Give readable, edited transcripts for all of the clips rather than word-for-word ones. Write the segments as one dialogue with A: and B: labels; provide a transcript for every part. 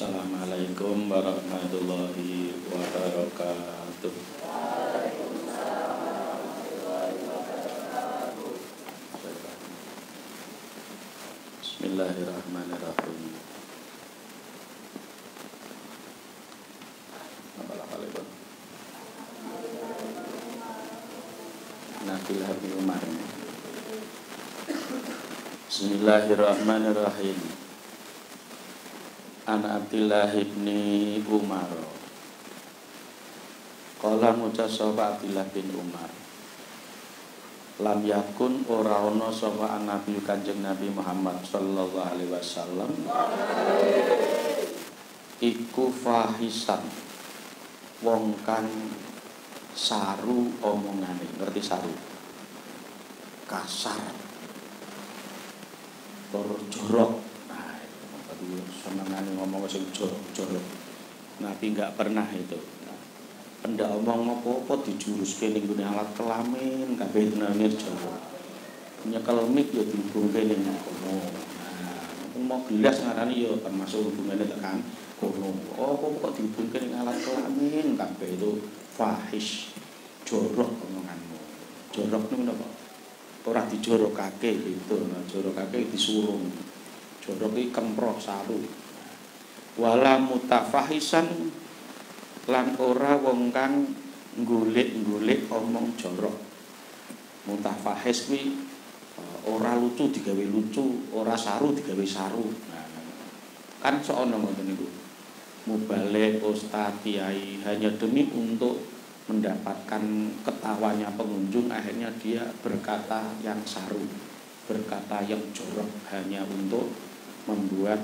A: Assalamualaikum warahmatullahi wabarakatuh. Bismillahirrahmanirrahim. Nabilah bin Umar. Bismillahirrahmanirrahim. An Abdillah bin Umar. Qala ngucap sapa Abdillah bin Umar. Lam yakun ora ana sapa Nabi Kanjeng Nabi Muhammad sallallahu alaihi wasallam iku fahisan wong kang saru omongane. Ngerti saru? Kasar. Jorok. Senengane ngomong sing jorok. Nabi enggak pernah itu. Pendak omong apa-apa dijuruske ning gone alat kelamin, kabeh tenane jorok. Nyekel mik ya dihubungke ning kono. Mau gelas ngarani ya termasuk hubungane tekan kono. Apa kok dihubungke ning alat kelamin, kabeh itu fahish. Jorok omonganmu. Jorok niku napa? Ora dijorokake gitu, jorokake disurung. Jorok iki kemproh saru. Wala mutafahisan lan ora wong kang ngulik-ngulik omong jorok. Mutafahis kuwi ora lucu digawe lucu, ora saru digawe saru. Nah, kan sono ngoten niku. Mubalek ustaz kiai hanya demi untuk mendapatkan ketawanya pengunjung, akhirnya dia berkata yang saru, berkata yang jorok hanya untuk membuat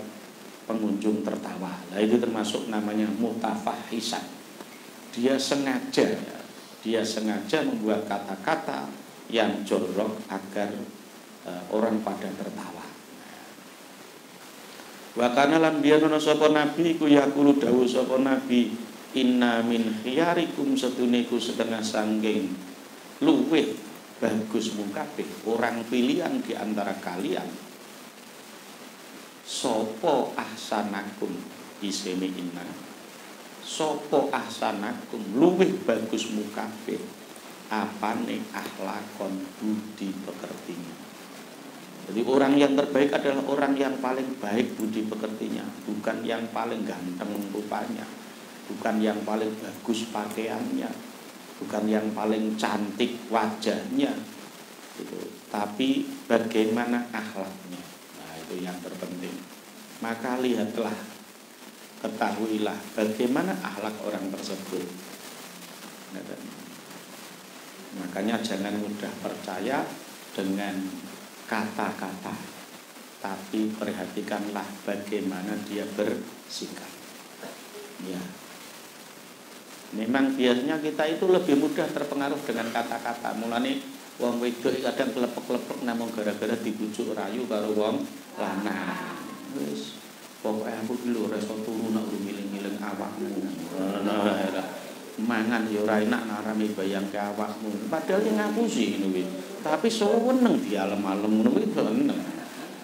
A: pengunjung tertawa. Nah, itu termasuk namanya mutafahisan. Dia sengaja membuat kata-kata yang jorok agar orang pada tertawa. Wa kana lan biyen ana sapa nabi iku yaqulu dawuh sapa nabi, inna min khiyarikum setuniku setengah sanggeng luwih bagus mukabeh orang pilihan di antara kalian. Sopo ahsanakum isene inna. Sopo ahsanakum luwih bagus mukabeh apane akhlakon budi pekertinya. Jadi orang yang terbaik adalah orang yang paling baik budi pekertinya, bukan yang paling ganteng rupanya, bukan yang paling bagus pakaiannya, bukan yang paling cantik wajahnya, gitu. Tapi bagaimana akhlaknya, nah itu yang terpenting. Maka lihatlah, ketahuilah bagaimana akhlak orang tersebut. Makanya jangan mudah percaya dengan kata-kata, tapi perhatikanlah bagaimana dia bersikap. Ya. Memang biasanya kita itu lebih mudah terpengaruh dengan kata-kata. Mulane wong wedok kadang klepek-klepek namung gara-gara dibujuk rayu karo wong lanang. Wis pokoke aku iki lho ora iso turu nek ngiling-ngiling awakmu. Mangan ya ora enak narame bayangke awakmu. Padahal yang ngapusi ngono kuwi. Tapi seneng di alam-alam ngono kuwi seneng.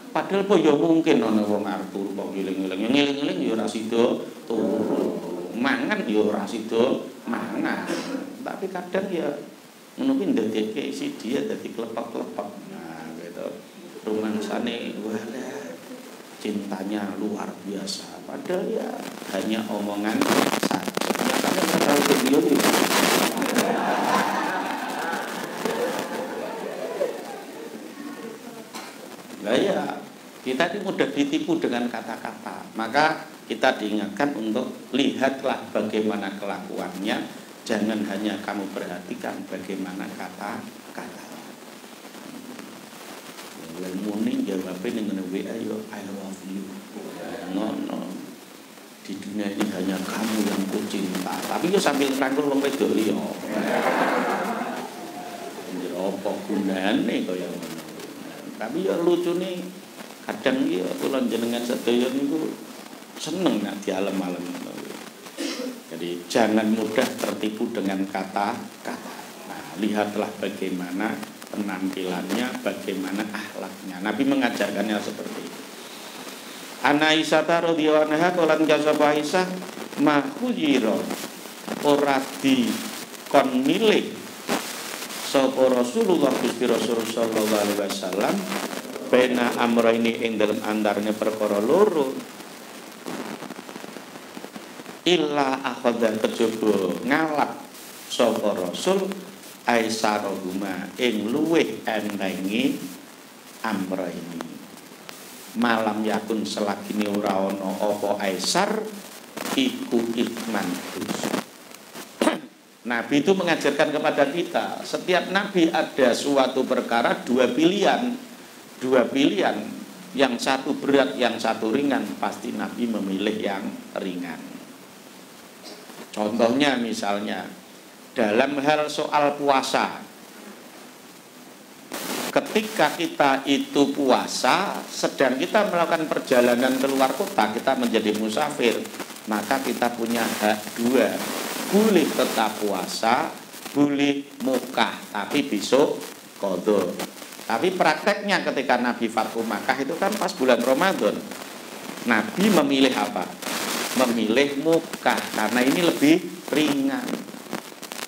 A: Padahal po ya mungkin ana wong arep turu kok ngiling-ngiling. Ngiling-ngiling ya ora sida turu. Mangan ya ora sida mangan. Tapi kadang ya ngono kuwi ndadekake isi dia dadi klepek-klepek. Nah, gitu. Rumangsane walah cintanya luar biasa. Padahal ya hanya omongan saja. Nyatanya terlalu video itu. Nah ya, kita ini mudah ditipu dengan kata-kata. Maka kita diingatkan untuk lihatlah bagaimana kelakuannya. Jangan hanya kamu perhatikan bagaimana kata-kata. Yang muni jawabnya dengan WA yo I love you. No. Di dunia ini hanya kamu yang ku cinta. Tapi yo sambil ngrangkul wong wedok liya. Apa gunane kaya ngono. Tapi yo lucune kadang iki kula jenengan sedaya niku seneng nek di alam-alam. Jadi jangan mudah tertipu dengan kata-kata. Nah, lihatlah bagaimana penampilannya, bagaimana akhlaknya. Nabi mengajarkannya seperti itu. Ana Aisyah radhiyallahu anha kolan kasaba Aisyah mahujiro ora dikon milih sapa Rasulullah Gusti Rasul sallallahu alaihi wasallam bena amra ini ing dalem antarane perkara loro illa akhadha kejaba ngalap sapa Rasul aisarahuma ing luweh entengi amra ini malam yakun selagine ora ana apa aisar iku ikman dosa. Nabi itu mengajarkan kepada kita, setiap nabi ada suatu perkara dua pilihan, yang satu berat, yang satu ringan, pasti Nabi memilih yang ringan. Contohnya misalnya dalam hal soal puasa, ketika kita itu puasa, sedang kita melakukan perjalanan keluar kota, kita menjadi musafir, maka kita punya hak dua, boleh tetap puasa, boleh mukah, tapi besok qadha. Tapi prakteknya ketika Nabi Fathu Makkah itu kan pas bulan Ramadan, Nabi memilih apa? Memilih mukah, karena ini lebih ringan.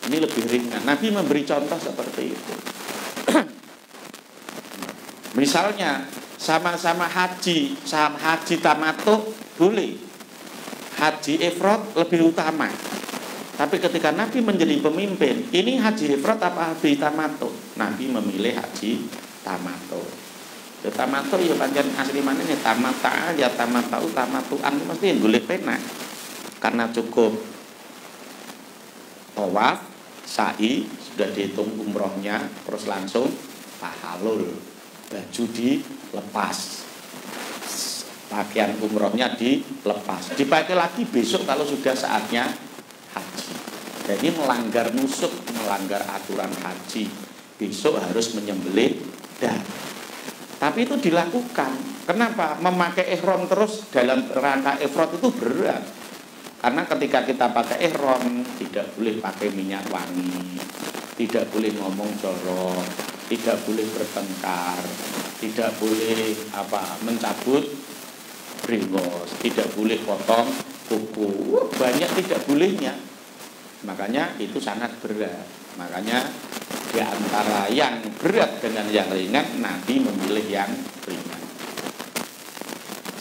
A: Ini lebih ringan. Nabi memberi contoh seperti itu. Misalnya sama-sama haji tamattu boleh, haji ifrad lebih utama. Tapi ketika Nabi menjadi pemimpin, ini haji ifrad apa haji tamattu? Nabi memilih haji tamattu. Ya tamattu ya pancen asli mana nih tamata ya tamatuan mesti boleh penak. Karena cukup tawaf, sa'i, sudah dihitung umrohnya, terus langsung tahalul. Baju dilepas, pakaian umrohnya dilepas, dipakai lagi besok kalau sudah saatnya haji. Jadi melanggar nusuk, melanggar aturan haji, besok harus menyembelih dan. Tapi itu dilakukan. Kenapa? Memakai ihram terus dalam rangka ifrad itu berat. Karena ketika kita pakai ihram tidak boleh pakai minyak wangi, tidak boleh ngomong jorok, tidak boleh bertengkar, tidak boleh mencabut brengos, tidak boleh potong kuku, banyak tidak bolehnya. Makanya itu sangat berat. Makanya di antara yang berat dengan yang ringan, Nabi memilih yang ringan.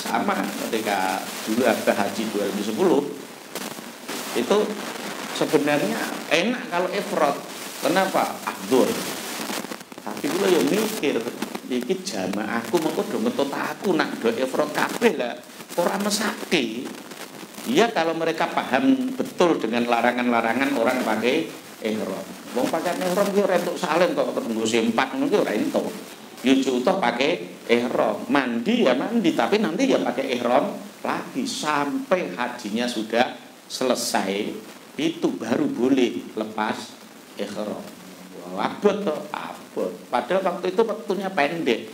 A: Sama ketika dulu ada haji 2010 itu sebenarnya enak kalau ifrad. Kenapa? Abdur. Tapi kula yo mikir, iki jamaahku mengko do ngetut aku nak do ifrad kabeh lah, ora mesake. Iya kalau mereka paham betul dengan larangan-larangan orang pakai ihram. Wong pakai ihram ki ora entuk salin kok nggo sempak ngono ki ora entuk. Yo cutoh pakai ihram, mandi ya mandi, tapi nanti ya pakai ihram lagi sampai hajinya sudah selesai, itu baru boleh lepas ihram. Abot toh, abot. Padahal waktu itu waktunya pendek.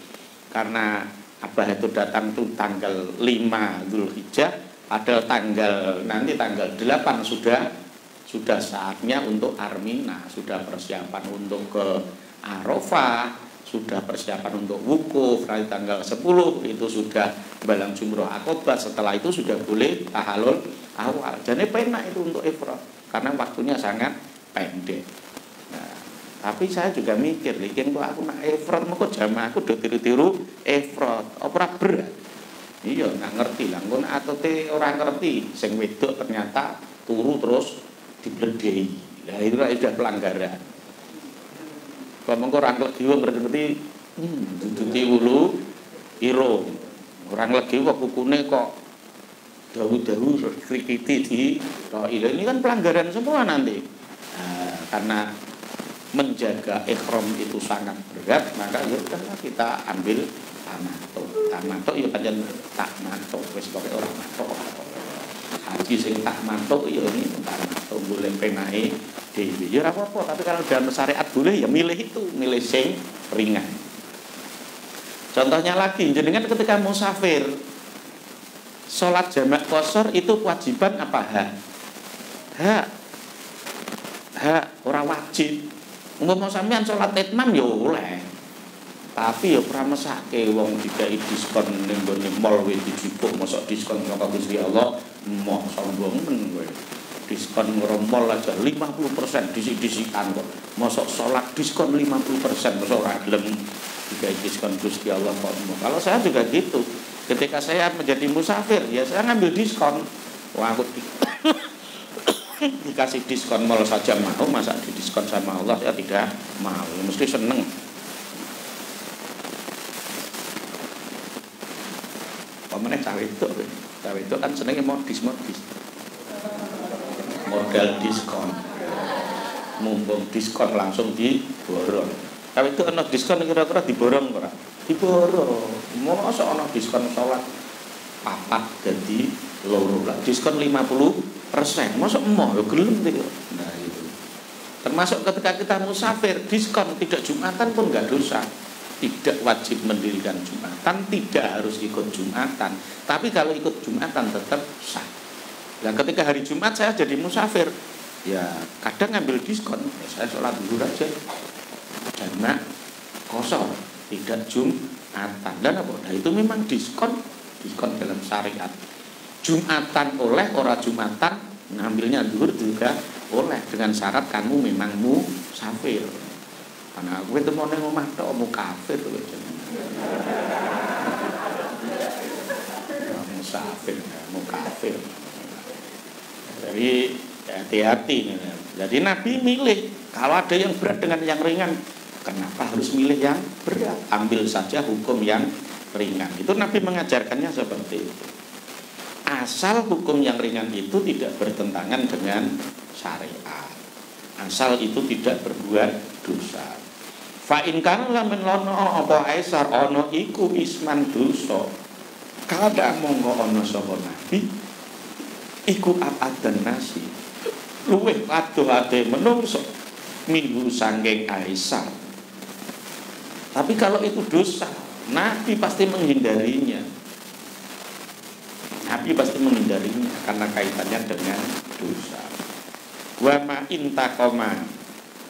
A: Karena Abah itu datang tuh tanggal 5 Dzulhijjah, padahal nanti tanggal 8 sudah saatnya untuk Armina, sudah persiapan untuk ke Arafah, sudah persiapan untuk wukuf. Nanti tanggal 10 itu sudah balang jumroh akobah, setelah itu sudah boleh tahalul awal. Jadi penak itu untuk ifrad karena waktunya sangat pendek. Nah, tapi saya juga mikir, likin kok aku nak ifrad mengko jamaahku do tiru-tiru ifrad, ora berat. Iya, nggak ngerti lah. Ngono atote ora ngerti, sing wedok ternyata turu terus dibledhei. Lah itu sudah pelanggaran. Kok mengko ora ngerti berarti duduti wulu irung. Orang legi kok kukune kok dawu-dawu krikiti di ini kan pelanggaran semua nanti. Nah, karena menjaga ihram itu sangat berat, maka ya udahlah kita ambil tamattu ya pancen tamattu wis pokoke ora matok. Haji sing tamattu ya ini tamattu boleh penake dhewe ya ora apa-apa, tapi kalau dalam syariat boleh ya milih sing ringan. Contohnya lagi, jenengan ketika musafir sholat jamak qashar itu kewajiban apa hak ora wajib. Umpama sampean sholat itmam ya oleh. Tapi ya ora mesake wong dikai diskon ning nggone mall wis dijupuk mosok diskon saka Gusti Allah, moh sombong men kowe. Diskon ngromol aja 50% disik-disikan kok. Mosok salat diskon 50%, mosok ora gelem dikai diskon Gusti Allah kok. Kalau saya juga gitu. Ketika saya menjadi musafir, ya saya ngambil diskon. Wah, aku dikasih diskon mall saja mau, masa didiskon sama Allah saya tidak mau. Mesti seneng. Pemene cawe itu kan senengnya modis. Modal diskon. Mumpung diskon langsung diborong. Cawe itu ana diskon kira-kira diborong ora? Diborong. Mosok ana diskon salat papat dadi loro lah. Diskon 50%. Mosok emoh yo gelem iki. Nah itu. Termasuk ketika kita musafir, diskon tidak Jumatan pun enggak dosa. Tidak wajib mendirikan Jumatan, tidak harus ikut Jumatan. Tapi kalau ikut Jumatan tetap sah. Nah ketika hari Jumat saya jadi musafir, ya kadang ngambil diskon, ya saya sholat zuhur aja. Karena kosong, tidak Jumatan. Dan apa? Nah itu memang diskon dalam syariat. Jumatan oleh, ora Jumatan, ngambilnya zuhur juga oleh dengan syarat kamu memang musafir. Karena aku itu mau ngomah tok mau kafir tuh musafir, mau kafir. Jadi hati-hati. Jadi Nabi milih. Kalau ada yang berat dengan yang ringan, kenapa harus milih yang berat? Ambil saja hukum yang ringan. Itu Nabi mengajarkannya seperti itu. Asal hukum yang ringan itu tidak bertentangan dengan syariat. Asal itu tidak berbuat dosa. Fa in kana lamun lono apa aisar ana iku isman dosa. Kada monggo ana sapa nabi iku apadan nasi. Luwih adoh-ade menungso minggu sangking aisar. Tapi kalau itu dosa, nabi pasti menghindarinya. Nabi pasti menghindarinya karena kaitannya dengan dosa. Wa ma intaqama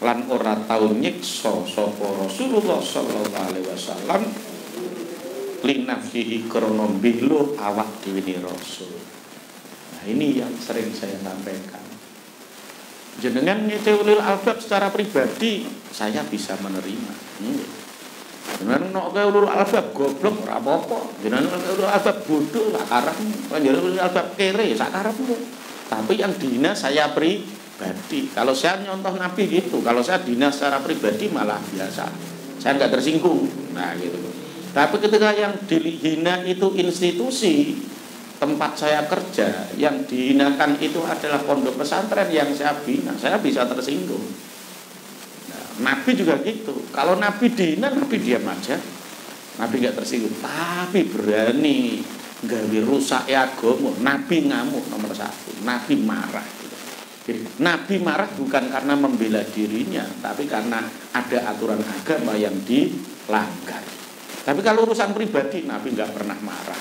A: lan ora tau nyiksa sapa Rasulullah sallallahu alaihi wasallam linafsihi krana mbilo awak dhewe Rasul. Nah, ini yang sering saya sampaikan. Jenengan ngece ulil albab secara pribadi saya bisa menerima. Jenengan nek ulil albab goblok ora apa-apa. Jenengan ulil albab bodoh sak karepmu. Jenengan ulil albab kere sak karepmu. Tapi yang dihina saya pribadi. Kalau saya nyontoh Nabi gitu, kalau saya dinas secara pribadi malah biasa, saya nggak tersinggung. Nah gitu. Tapi ketika yang dihina itu institusi tempat saya kerja, yang dihinakan itu adalah pondok pesantren yang saya bina, saya bisa tersinggung. Nah, Nabi juga gitu. Kalau Nabi dihina, Nabi diam aja, Nabi nggak tersinggung. Tapi berani gawe rusak agama, Nabi ngamuk nomor 1, Nabi marah. Nabi marah bukan karena membela dirinya, tapi karena ada aturan agama yang dilanggar. Tapi kalau urusan pribadi, Nabi nggak pernah marah.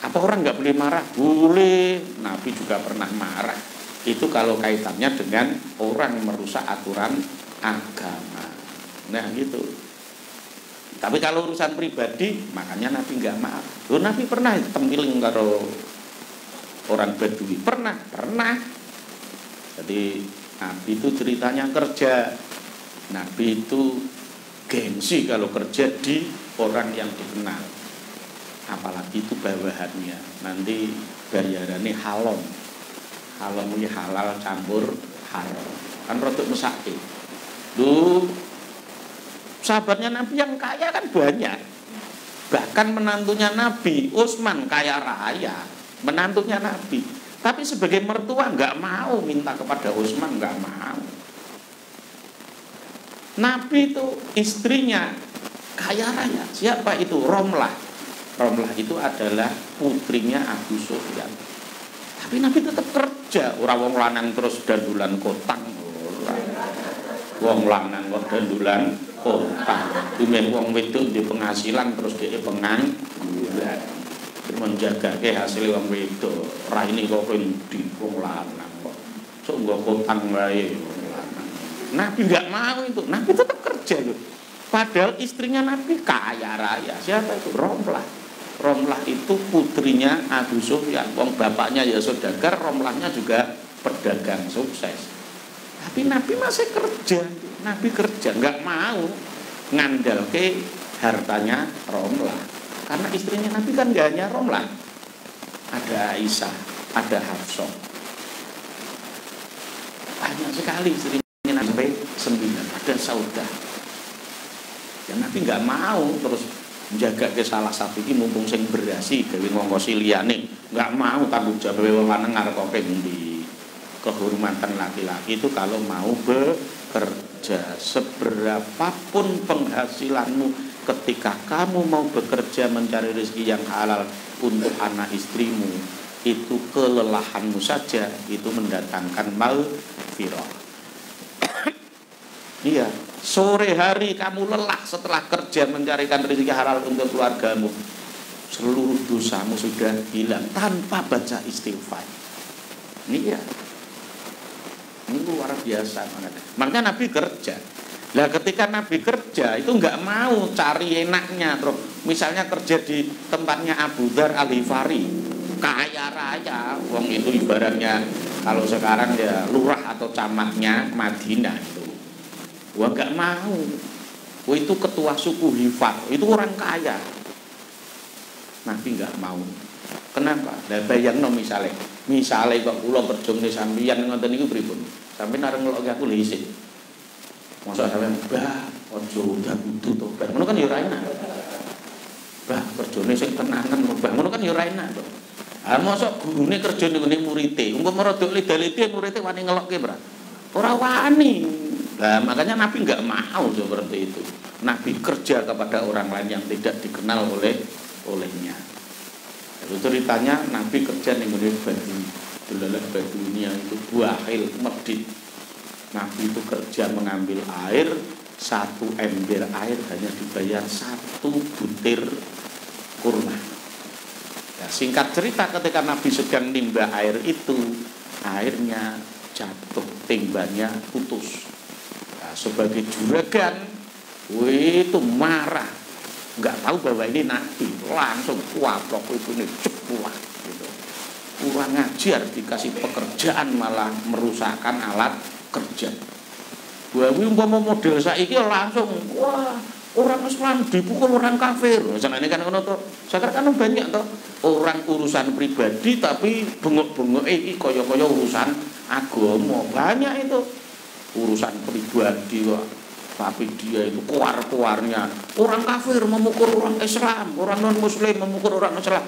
A: Apa orang nggak boleh marah? Boleh. Nabi juga pernah marah. Itu kalau kaitannya dengan orang merusak aturan agama. Nah gitu. Tapi kalau urusan pribadi, makanya Nabi nggak marah. Loh, Nabi pernah tempiling karo orang Badui? Pernah. Jadi Nabi itu ceritanya kerja. Nabi itu gengsi kalau kerja di orang yang dikenal. Apalagi itu bawahannya. Nanti bayarannya halal. Halal ini halal campur haram. Kan rodok mesake. Duh, sahabatnya Nabi yang kaya kan banyak. Bahkan menantunya Nabi Utsman kaya raya. Menantunya Nabi. Tapi sebagai mertua nggak mau minta kepada Utsman, nggak mau. Nabi itu istrinya kaya raya. Siapa itu? Romlah. Romlah itu adalah putrinya Abu Sufyan. Tapi Nabi tetap kerja. Ora wong lanang terus dandulan kotang. Wong lanang kok dandulan kotang. Dumen wong wedok di penghasilan terus dia pengangguran. Menjaga ke hasil wong wedok. Ra ini kok di wong lanang kok. Sok nggo kotang wae. Nabi enggak mau itu. Nabi tetap kerja loh. Padahal istrinya Nabi kaya raya. Siapa itu? Romlah. Romlah itu putrinya Abu Sufyan. Wong bapaknya ya saudagar, Romlahnya juga pedagang sukses. Tapi Nabi masih kerja. Nabi kerja, nggak mau ngandalke hartanya Romlah. Karena istrinya Nabi kan nggak hanya Romlah. Ada Aisyah, ada Hafsah. Banyak sekali istrinya Nabi, sampai 9. Ada Saudah. Ya Nabi nggak mau terus menjaga ke salah satu ini mumpung sing berasi gawe ngongkosi liyane, nggak mau tanggung jawab wong lanang arep kok di kehormatan laki-laki itu kalau mau bekerja. Seberapapun penghasilanmu, ketika kamu mau bekerja mencari rezeki yang halal untuk anak istrimu, itu kelelahanmu saja itu mendatangkan maghfirah. Iya, sore hari kamu lelah setelah kerja mencarikan rezeki halal untuk keluargamu, seluruh dosamu sudah hilang tanpa baca istighfar. Iya, ini luar biasa. Makanya Nabi kerja. Nah ketika Nabi kerja itu nggak mau cari enaknya, terus misalnya kerja di tempatnya Abu Dzar Al-Ghifari, kaya raya, wong itu ibaratnya kalau sekarang ya lurah atau camatnya Madinah itu. Wah gak mau. Wah itu ketua suku Hifar, itu orang kaya. Nabi gak mau. Kenapa? Lah bayangno misale kok kula kerja ning sampeyan ngoten niku pripun? Sampeyan arep ngeloki aku lho isih. Mosok sampeyan, "Bah, aja udah kudu tobat." Ngono kan ya ora enak. Bah, kerjane sing tenangan kok, Bah. Ngono kan ya ora enak to. Ah mosok gurune kerja ning murid-e, engko merodok lidal-lidal murid-e wani ngelokke, Bro. Ora wani. Nah, makanya Nabi nggak mau seperti itu. Nabi kerja kepada orang lain yang tidak dikenal olehnya. Itu ceritanya Nabi kerja di batu, delalah batu ini itu buahil medit. Nabi itu kerja mengambil air, 1 ember air hanya dibayar 1 butir kurma. Nah, singkat cerita ketika Nabi sedang nimbah air itu, airnya jatuh, timbanya putus. Sebagai juragan itu marah, nggak tahu bahwa ini Nabi, langsung kuaplok itu ini cepulah gitu. Kurang ajar, dikasih pekerjaan malah merusakkan alat kerja. Bahwa umpama model saiki langsung wah orang Islam dipukul orang kafir. Senane kan ngono to. Sekarang kan banyak to orang urusan pribadi tapi bengok-bengok iki kaya-kaya urusan agama. Banyak itu. Urusan pribadi kok, tapi dia itu keluar-keluarnya orang kafir memukul orang Islam, orang non muslim memukul orang Islam.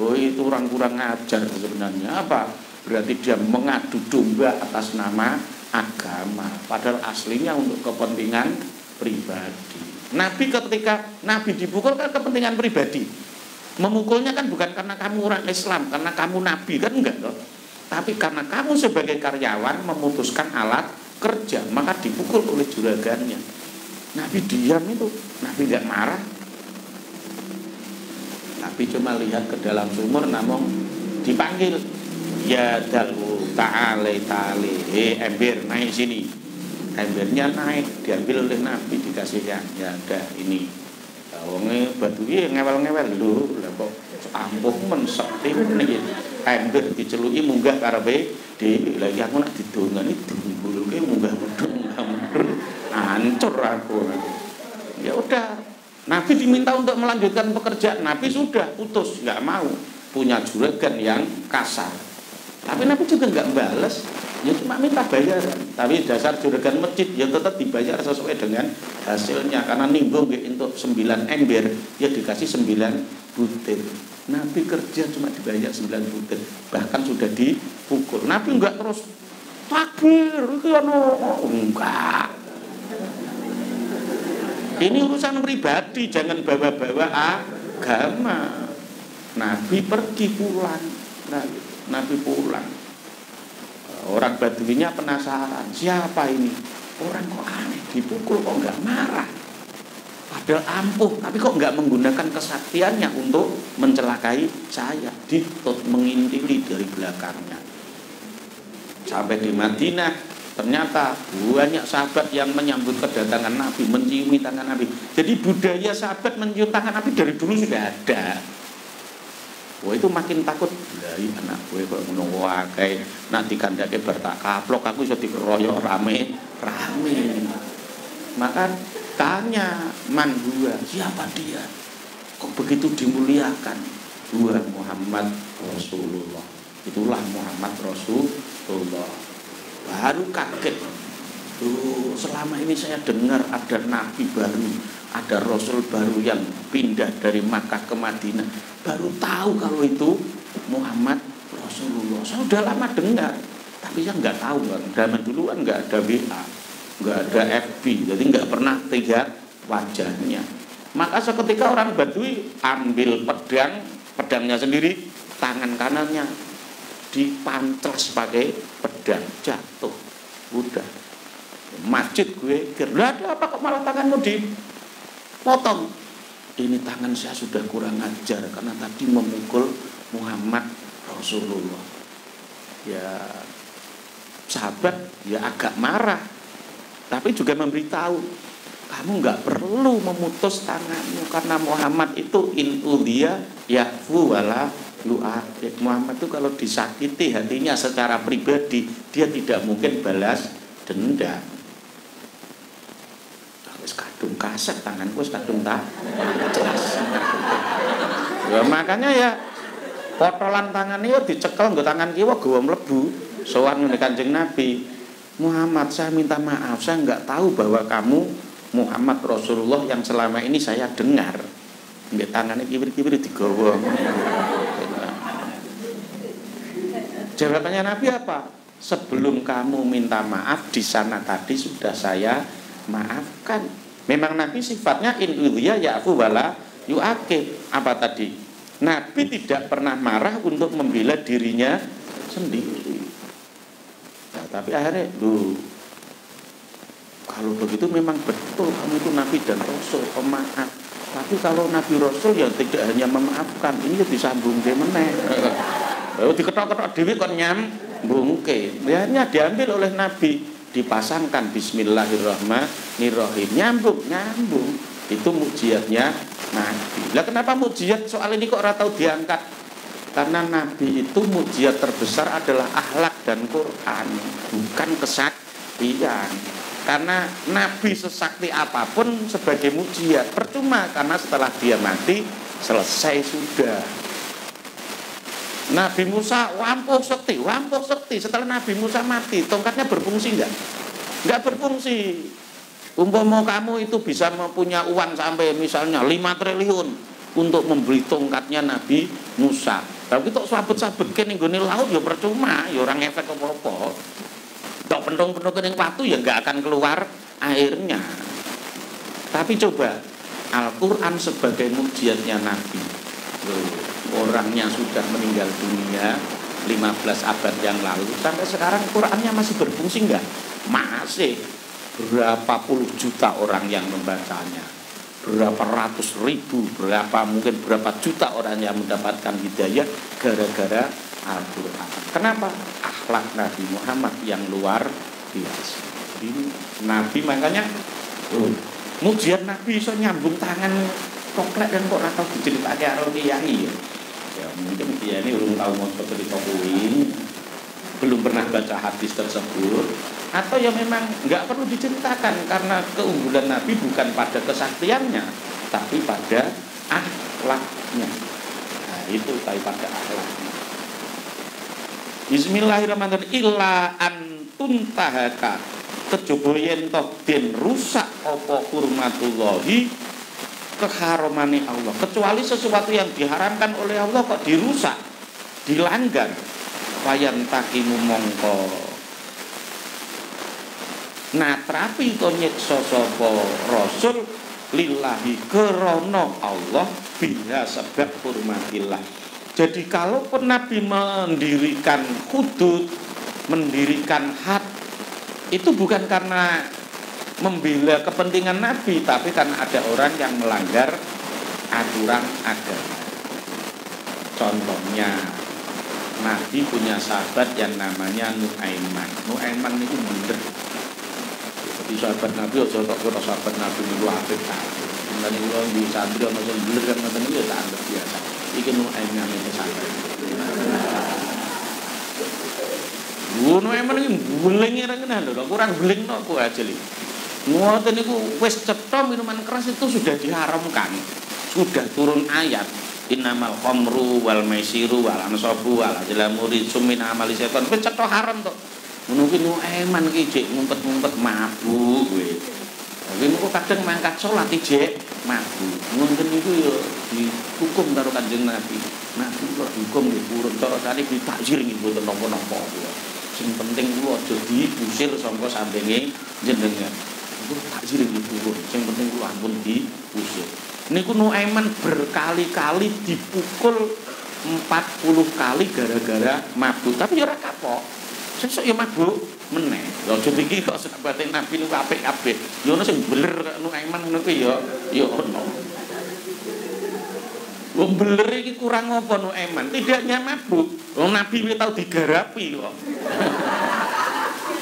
A: Oh itu orang kurang ajar sebenarnya. Apa? Berarti dia mengadu domba atas nama agama, padahal aslinya untuk kepentingan pribadi. Nabi ketika Nabi dipukul kan kepentingan pribadi. Memukulnya kan bukan karena kamu orang Islam, karena kamu Nabi kan enggak loh. Tapi karena kamu sebagai karyawan memutuskan alat kerja, maka dipukul oleh juragannya. Nabi diam itu, Nabi nggak marah. Nabi cuma lihat ke dalam sumur, namun dipanggil, ya dalu ta'ale, ember naik sini. Embernya naik, diambil oleh Nabi, dikasihkan, ya ada ini. Wonge batu iki ngewel-ngewel lho, lha kok ampuh men sekti niki. Ember diceluki munggah karepe dhewe. Lah iki aku nek didongani dibuluke munggah medhun. Hancur aku. Ya udah, Nabi diminta untuk melanjutkan pekerjaan, Nabi sudah putus, enggak mau. Punya juragan yang kasar. Tapi Nabi juga enggak balas. Ya cuma minta bayaran, tapi dasar juragan masjid ya tetap dibayar sesuai dengan hasilnya, karena nimbung untuk 9 ember ya dikasih 9 butir. Nabi kerja cuma dibayar 9 butir, bahkan sudah dipukul. Nabi enggak terus takbir, enggak. Ini urusan pribadi, jangan bawa-bawa agama. Nabi pergi pulang, Nabi pulang. Orang Baduinya penasaran, siapa ini? Orang kok aneh, dipukul kok enggak marah. Padahal ampuh, tapi kok enggak menggunakan kesaktiannya untuk mencelakai saya. Ditut mengintili dari belakangnya. Sampai di Madinah, Ternyata banyak sahabat yang menyambut kedatangan Nabi, menciumi tangan Nabi. Jadi budaya sahabat mencium tangan Nabi dari dulu sudah ada. Wah itu makin takut. Dari anak gue kok ngono wae, nak dikandake bar tak kaplok aku iso dikeroyok rame. Maka tanya man huwa, siapa dia? Kok begitu dimuliakan? Huwa Muhammad Rasulullah. Itulah Muhammad Rasulullah. Baru kaget. Tuh, selama ini saya dengar ada nabi baru, ada rasul baru yang pindah dari Makkah ke Madinah. Baru tahu kalau itu Muhammad Rasulullah. Saya sudah lama dengar, tapi saya nggak tahu kan. Zaman dulu kan nggak ada WA, nggak ada FB, jadi nggak pernah lihat wajahnya. Maka seketika orang Badui ambil pedangnya sendiri, tangan kanannya dipancres pakai pedang, jatuh, udah masjid gue kira, ada apa kok malah tanganmu dipotong? Ini tangan saya sudah kurang ajar karena tadi memukul Muhammad Rasulullah. Ya sahabat ya agak marah, tapi juga memberitahu, kamu nggak perlu memutus tanganmu karena Muhammad itu dia yafu wala lu'atik. Muhammad itu kalau disakiti hatinya secara pribadi, dia tidak mungkin balas dendam. Wis kadung kaset tanganku, wis kadung tak jelas. Ya makanya ya potolan tangan itu dicekel nggo tangan kiwa gawa mlebu. Sowan ngene Kanjeng Nabi, Muhammad saya minta maaf, saya enggak tahu bahwa kamu Muhammad Rasulullah yang selama ini saya dengar. Nggih tangane kiwir-kiwir digawa. Jawabannya Nabi apa? Sebelum kamu minta maaf di sana tadi sudah saya maafkan. Memang Nabi sifatnya in udhiya ya'fu wala yu'aqib. Apa tadi? Nabi tidak pernah marah untuk membela dirinya sendiri. Nah, tapi akhirnya kalau begitu memang betul kamu itu Nabi dan Rasul pemaaf. Tapi kalau Nabi Rasul ya tidak hanya memaafkan, ini ya disambung dia meneh. Diketok-ketok dhewe kon nyambungke. Akhirnya diambil oleh Nabi, dipasangkan bismillahirrahmanirrahim. Nyambung. Itu mukjizatnya Nabi. Lah kenapa mukjizat soal ini kok ora tau diangkat? Karena Nabi itu mukjizat terbesar adalah akhlak dan Quran, bukan kesaktian. Karena Nabi sesakti apapun sebagai mukjizat percuma, karena setelah dia mati selesai sudah. Nabi Musa wampuh sekti. Setelah Nabi Musa mati, tongkatnya berfungsi enggak? Enggak berfungsi. Umpama kamu itu bisa mempunyai uang sampai misalnya 5 triliun untuk membeli tongkatnya Nabi Musa. Tapi tok sabet-sabet kene nggone laut ya percuma, ya ora ngefek apa-apa. Tok pentung-pentung ning watu ya enggak akan keluar airnya. Tapi coba Al-Qur'an sebagai mukjizatnya Nabi. Orangnya sudah meninggal dunia 15 abad yang lalu, sampai sekarang Qurannya masih berfungsi enggak? Masih. Berapa puluh juta orang yang membacanya, berapa ratus ribu, mungkin berapa juta orang yang mendapatkan hidayah gara-gara Al-Quran. Kenapa? Akhlak Nabi Muhammad yang luar biasa. Jadi Nabi makanya mukjizat Nabi bisa nyambung tangan komplek dan kok atau diceritake karo kiai ya mungkin dia ini belum tahu mau cerita kuwi, belum pernah baca hadis tersebut, atau ya memang nggak perlu diceritakan karena keunggulan Nabi bukan pada kesaktiannya tapi pada akhlaknya. Nah itu pada akhlaknya. Bismillahirrahmanirrahim. Illa antuntahaka kejaba yen to den rusak apa hurmatullahi keharomane Allah, kecuali sesuatu yang diharamkan oleh Allah kok dirusak, dilanggar, wayan takimu mongko natrapi to nyiksa sapa rasul lillahi krana Allah biha sebab hurmatillah. Jadi kalaupun Nabi mendirikan hudud, mendirikan had, itu bukan karena membela kepentingan Nabi, tapi karena ada orang yang melanggar aturan agama. Contohnya Nabi punya sahabat yang namanya Nuaiman. Nuaiman itu bener. Jadi sahabat Nabi aja kok kira sahabat Nabi niku apik ta. Mulane kula di santri ana sing bener kan ngoten iki ya tak anggap biasa. Iki Nuaiman iki sahabat. Nuaiman iki beling ora kenal lho, kurang beling napa aja iki. Ngoten niku wis cetha minuman keras itu sudah diharamkan. Sudah turun ayat innamal khamru wal maisiru wal ansabu wal azlamu rijsum min amali setan. Wis cetha haram to. Ngono ki Nuaiman ki jek ngumpet-ngumpet mabuk kowe. Tapi niku kadang mangkat salat jek mabuk. Ngoten niku ya dihukum karo Kanjeng Nabi. Nabi kok dihukum nggih purun cara sane ditakzir nggih mboten napa-napa. Sing penting kula aja diusir saka sampinge jenengan. Itu takzir nggih purun. Sing penting kula ampun diusir. Niku Nuaiman berkali-kali dipukul 40 kali gara-gara mabuk. Tapi ya ora kapok. Sesuk ya mabuk meneh. Lha aja iki kok sahabate Nabi niku apik-apik. Ya ono sing beler Nuaiman ngono kuwi ya ono. Wong beler iki kurang apa Nuaiman? Tidaknya mabuk. Wong Nabi wis tau digarapi kok.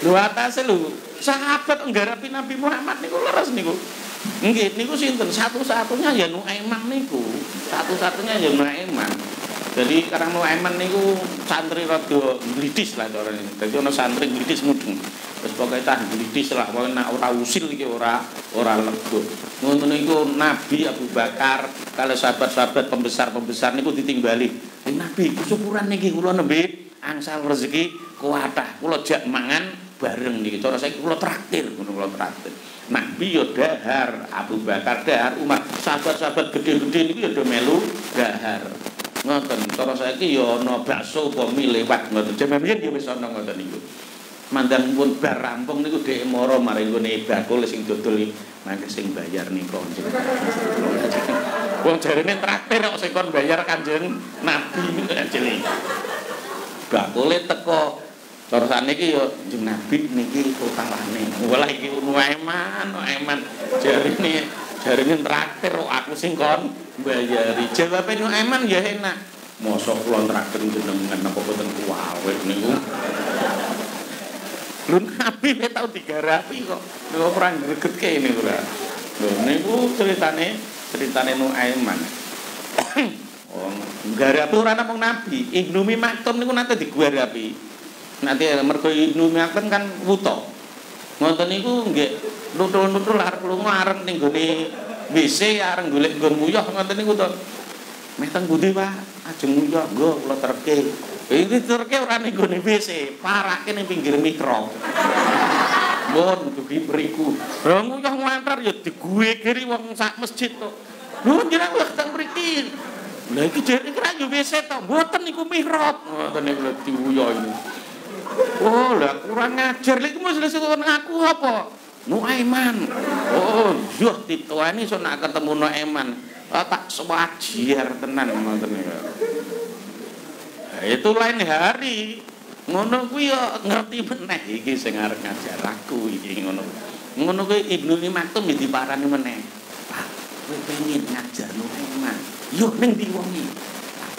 A: Lho atase lho, sahabat nggarapi Nabi Muhammad niku leres niku. Nggih, niku sinten? Satu-satunya ya Nuaiman niku. Satu-satunya ya Nuaiman. Jadi karena Nuaiman niku santri rada glidis lah carane. Dadi ana santri glidis mudeng. Wis pokoke tah glidis lah, pokoke nek ora usil iki ora lego. Ngono niku Nabi Abu Bakar kalau sahabat-sahabat pembesar-pembesar niku ditingbali. Nabi syukuran niki kula nembe angsal rezeki kuatah. Kula jak mangan bareng niki. Cara saiki kula traktir, ngono kula traktir. Nabi yo dahar, Abu Bakar dahar, Umar, sahabat-sahabat gede-gede niku yo do melu dahar. Ngoten, cara saiki yo ana bakso apa mie lewat ngoten. Jaman biyen yo wis ana ngoten niku. Mandang pun bar rampung niku dhek mara maring nggone bakul sing dodol mangke sing bayar nika. Wong jarene traktir kok sing kon bayar Kanjeng Nabi niku jeli. Bakule teko cara saniki yo Kanjeng Nabi niki utamane. Walah iki Nuaiman jarine traktir kok aku sing kon bayari. Jawabe Nuaiman ya enak. Mosok kula traktir jenengan napa boten kuwawet niku. Lho Nabi wis tau digarapi kok. Lho ora gregetke niku lho. Lho niku ceritane Nuaiman. Oh, garapi ora namung Nabi. Ibnu Maktum niku nate digarapi. Nanti mergo Ibnu Maktum kan wuta. Ngoten niku nggih nutul-nutul arep lunga arep ning gone WC arep golek nggon nguyah ngoten niku to. Meh teng pundi, Pak? Ajeng nguyah, nggo kula terke. Iki terke ora ning gone WC, parake ning pinggir mikrop. Mun dugi mriku. Lha nguyah ngantar ya diguwe-giri wong sak masjid to. Lho jenengan kok teng mriki. Lah iki jere kira yo WC to, mboten niku mihrab. Ngoten niku diuyoh ini. Oh, lah kurang ngajar. Lha iki mesti disebut aku apa? Nuaiman. Oh, yo dituani iso nak ketemu Nuaiman. Tak sewajar tenan ngoten niku. Itu lain hari. Ngono kuwi yo ngerti meneh iki sing arep ngajar aku iki ngono. Ngono kuwi Ibnu Maktum diparani meneh. Pak, kowe pengen ngajar Nuaiman. Yo ning ndi wong iki?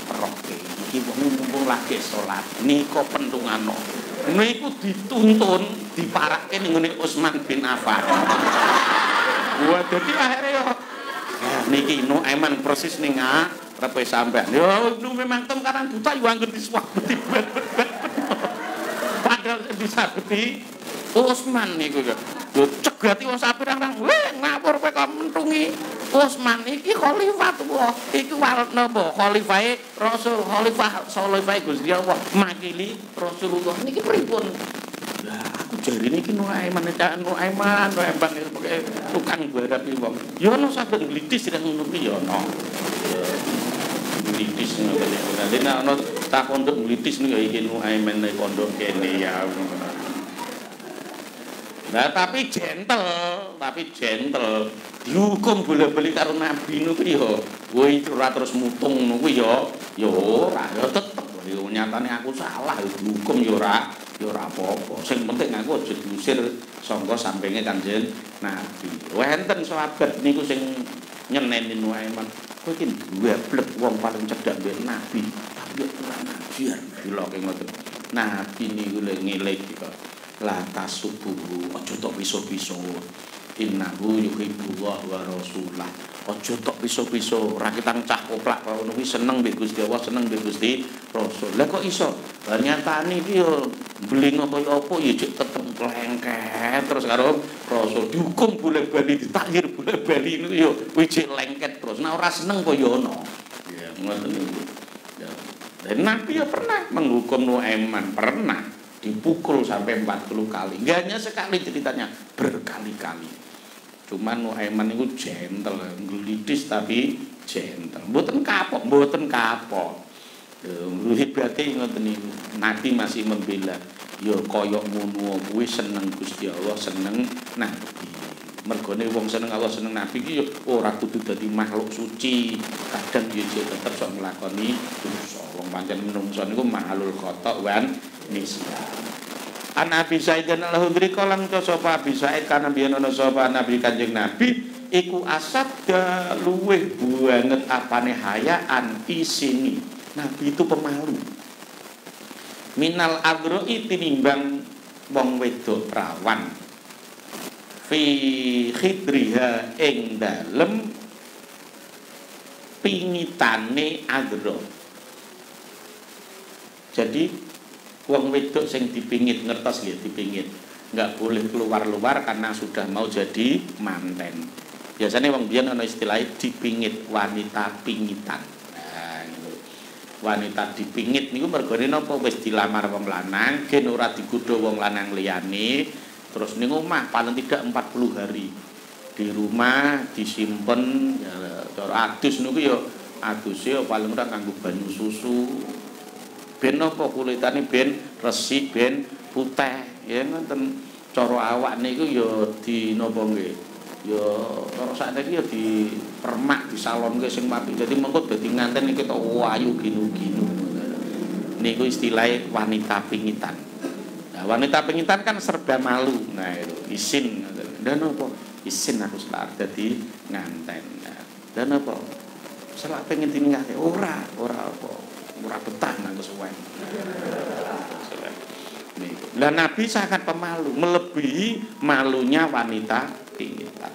A: Peroke iki wong mumpung lagi salat nika pentungano. Niku dituntun diparake ning ngene Utsman bin Affan. Wah, dadi akhire yo niki Nuaiman persis ning arepe sampean. Yo Ibnu Maktum karang buta yo anggen disuwak bet. Padahal bisa beti Utsman niku yo. Yo cegati wong sapirang-pirang, "Weh, ngawur kowe kok mentungi Utsman iki khalifah tuwa. Iki napa khalifahe Rasul, khalifah Gusti Allah, makili Rasulullah. Niki pripun?" Lah aku jarine iki Nuaiman pokoke tukang garapi wong. Ya ono saged glidis sing ngono kuwi ya ono. Glidis ngoten niku. Dadi nek ono tak pondok glidis niku ya iki Nuaiman nek pondok kene ya. Nah tapi gentle dihukum bola-bali karo Nabi niku ya. Kowe ora terus mutung niku ya ora ya tetep nyatane aku salah dihukum ya ora apa-apa. Sing penting aku aja diusir saka sampinge Kanjeng Nabi. Wonten sahabat niku sing nyeneni Nuaiman. Kowe iki duwe blek wong paling cedhak mbek Nabi. Tapi ora biar diloke ngoten. Nabi niku lho ngeliki kok. La tasubuhu aja tok piso-piso. Innahu yuhibbullah wa rasulah. Aja tok piso-piso, ora kitang cah koplak kok ngono kuwi seneng mbek Gusti Allah, seneng mbek Gusti Rasul. Lah kok iso? Lah nyatane iki yo bling apa-apa ya cek tetep lengket terus karo Rasul dihukum boleh-bali ditakhir boleh-bali niku yo kuwi cek lengket terus. Nah ora seneng kok yo ono. Ya ngoten niku. Dan Nabi ya pernah menghukum Nuaiman, pernah dipukul sampai 40 kali. Nggak hanya sekali ceritanya, berkali-kali. Cuman Nuaiman itu gentle, ngelidis tapi gentle. Mboten kapok, mboten kapok. Hebatnya ngoten niku. Nabi masih membela. Ya koyok ngono kuwi seneng Gusti Allah, seneng Nabi. Mergone wong seneng Allah seneng Nabi iki ora kudu dadi makhluk suci. Kadang yo tetep sok nglakoni dosa. Wong pancen menungso niku mahalul khata wan nisya. An Abi Sa'id al-Khudri kalang sapa Abi Sa'id kana biyen ana sapa Nabi Kanjeng Nabi iku asadda luweh banget apane hayaan isini. Nabi itu pemalu. Minal agroi tinimbang wong wedok perawan. Fi khidriha ing dalem pingitane agro. Jadi wong wedok sing dipingit ngertos nggih dipingit. Enggak boleh keluar-luar karena sudah mau jadi manten. Biasanya wong biyen ana istilah dipingit, wanita pingitan. Nah, gitu. Wanita dipingit niku mergone napa wis dilamar wong lanang, gen ora digodha wong lanang liyane. Terus ning omah paling tidak 40 hari di rumah disimpen ya cara adus niku ya aduse ya paling ora nganggo banyu susu ben apa kulitane ben resik ben putih ya ngoten cara awak niku ya di napa nggih ya cara sakniki ya di permak di salonke sing apik dadi mengko dadi nganten iki tok ayu ginu-ginu niku istilahé wanita pingitan. Wanita pengintan kan serba malu. Nah itu isin dan apa isin aku selak dadi nganten. Dan apa selak pengen tinggal ora apa ora betah nang kesuwen. Lah Nabi sangat pemalu, melebihi malunya wanita pengintan.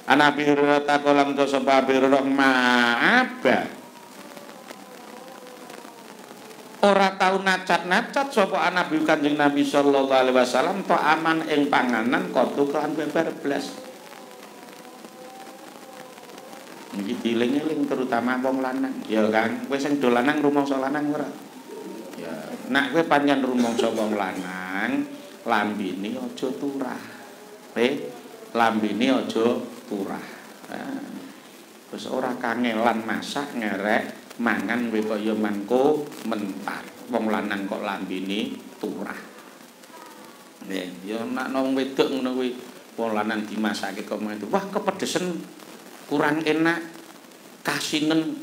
A: Nabi Hurairah takolam to sebab ma'aba ora tau nacat-nacat sapa Nabi Kanjeng Nabi sallallahu alaihi wasallam to aman ing panganan kotu kelan beber blas. Iki diling-eling terutama wong lanang. Ya Kang, kowe sing do lanang rumangsa lanang ora? Ya, nek kowe pancen rumangsa wong lanang, lambene aja turah. Lambene aja turah. Wis ora kangelan masak ngerek mangan kowe kaya mangko mentar. Wong lanang kok lambene turah. Nggih, ya nek wong wedok ngono kuwi wong lanang dimasake kok mentu. Wah, kepedesen kurang enak. Kasinen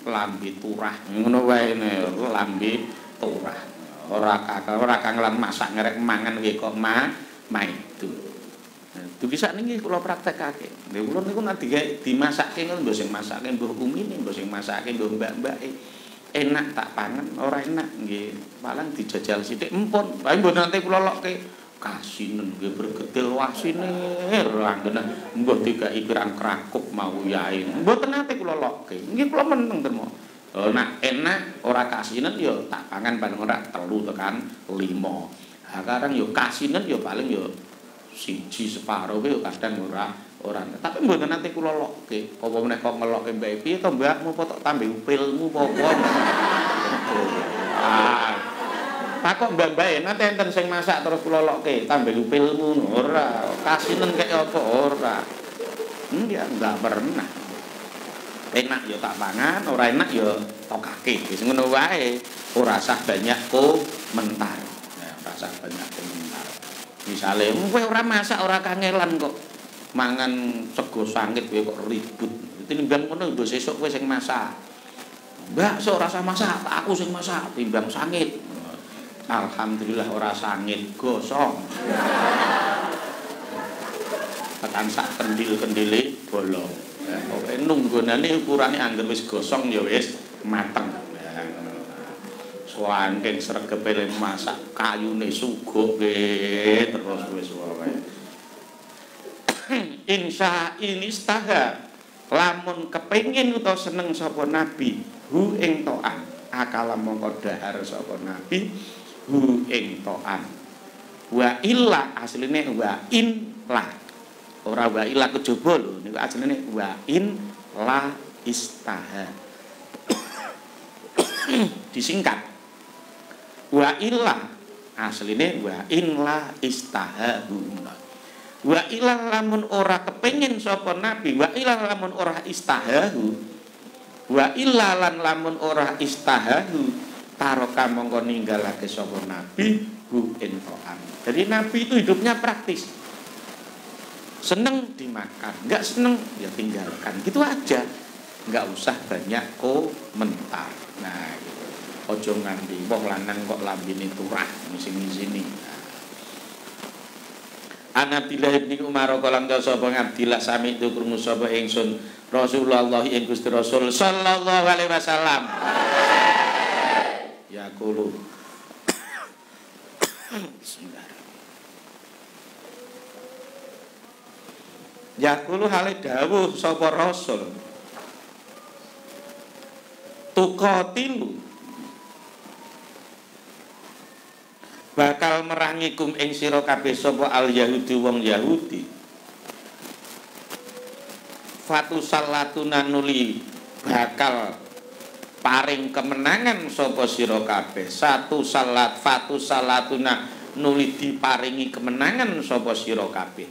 A: lambe turah. Ngono wae lambe turah. Ora kangelan masak ngerek mangan kowe kok maidu. Dugi sakniki kula praktekake. Lha kula niku nek dimasake ngono mbok sing masake mbok umine, mbok sing masake mbok mbak-mbake. Enak tak pangan, ora enak nggih. Paling dijajal sithik empun. Bae mbok nanti kula lokke kasinen nggih bergedel wasine ranggene mbok dikai pirang krakuk mau yae. Mboten nate kula lokke. Nggih kula meneng termo. Nek enak ora kasinen ya tak pangan paling ora 3 tekan 5. Ha karang ya kasinen ya paling ya siji separo kuwi kadang ora tapi mboten nanti kula lokke apa meneh kok ngelokke mbak piye to mbakmu apa tok tambah upilmu apa takok mbak-mbake nanti enten sing masak terus kula lokke tambah upilmu ora kasinen kek apa ora enggak pernah enak ya tak pangan ora enak ya tokake wis ngono wae ora usah banyak komentar ora usah banyak komentar. Misale kowe ora masak ora kangelan kok mangan sego sangit kowe kok ribut. Tinimbang ngono mbok sesuk kowe sing masak. Mbak, sok ora usah masak, aku sing masak timbang sangit. Alhamdulillah ora sangit, gosong. Tekan sak kendil-kendile bolong. Pokoke nunggonane ukurane anggere wis gosong ya wis mateng. wangking sregepe le masak kayune suguk nggih terus wis wae. Insya inistaha lamun kepengin utawa seneng sapa nabi hu ing to'an akala mongko dahar sapa nabi hu ing to'an wa illa asline wa in la ora wa illa kejaba lho niku asline wa in la istaha disingkat wa illa asline wa in la istaha wa illa lamun ora kepengin sapa nabi wa illa lamun ora istahahu wa illa lan lamun ora istahahu taroka mongko ninggalake sapa nabi hu intoan. Jadi nabi itu hidupnya praktis, seneng dimakan, nggak seneng ya tinggalkan, gitu aja, nggak usah banyak komentar. Nah gitu. Ojo nganti wong lanang kok lambene turah sini. An Abdillah bin Umar kalam sapa Abdillah sami itu krungu sapa ingsun Rasulullah ing Gusti Rasul sallallahu alaihi wasallam yaqulu yaqulu hale dawuh sapa Rasul tuqatilu bakal merangikum ing sira kabeh sapa al yahudi wong Yahudi fatu salatuna nuli bakal paring kemenangan sapa sira kabeh fatu salatuna nuli diparingi kemenangan sapa sira kabeh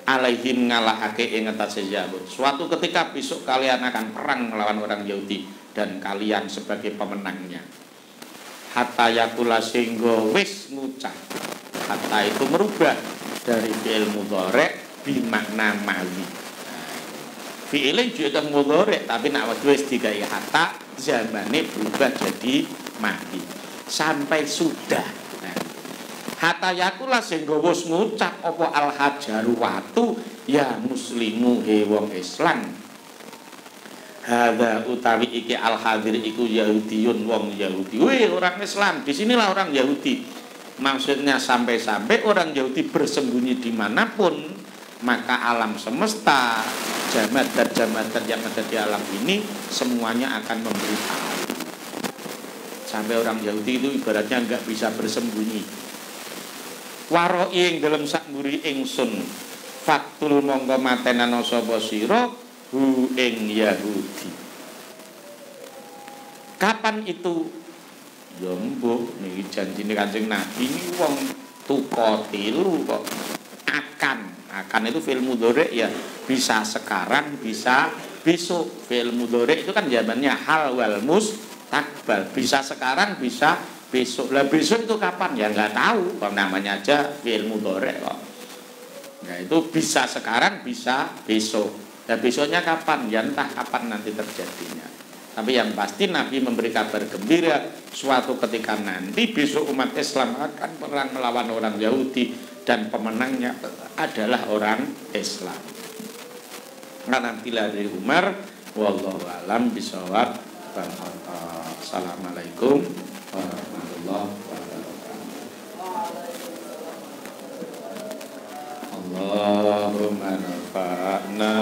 A: alaihim ngalahake ing atase Yahud suatu ketika besok kalian akan perang melawan orang Yahudi dan kalian sebagai pemenangnya hatta yakula sehingga wis ngucap hatta itu merubah dari fi'il mudhari' bimakna mali fi'ilnya juga mudhari' tapi nak wis digawe hatta zamane berubah jadi mali sampai sudah hatta yakula sehingga wis ngucap apa al hajaru watu ya muslimu he wong Islam hadza utawi iki al hadir iku Yahudiyun wong Yahudi. Wih, orang Islam. Disinilah orang Yahudi. Maksudnya sampai-sampai orang Yahudi bersembunyi dimanapun, maka alam semesta, jamat yang ada di alam ini semuanya akan memberitahu. Sampai orang Yahudi itu ibaratnya enggak bisa bersembunyi. Waroi ing dalam sakmburi ingsun faktul mongko matenana sapa sira hu ing Yahudi. Kapan itu? Ya mbok niki janjine Kanjeng Nabi ini wong tuqatilu kok akan itu fi'il mudhari' ya bisa sekarang bisa besok. Fi'il mudhari' itu kan zamannya hal wal mustaqbal, bisa sekarang bisa besok. Lah besok itu kapan ya nggak tahu, kalau namanya aja fi'il mudhari' kok. Nah itu bisa sekarang bisa besok. Dan besoknya kapan? Ya entah kapan nanti terjadinya. Tapi yang pasti Nabi memberi kabar gembira suatu ketika nanti besok umat Islam akan perang melawan orang Yahudi dan pemenangnya adalah orang Islam. Nantilah dari Umar wallahu alam bisawab. Assalamualaikum warahmatullahi wabarakatuh. Allahumma nafa'na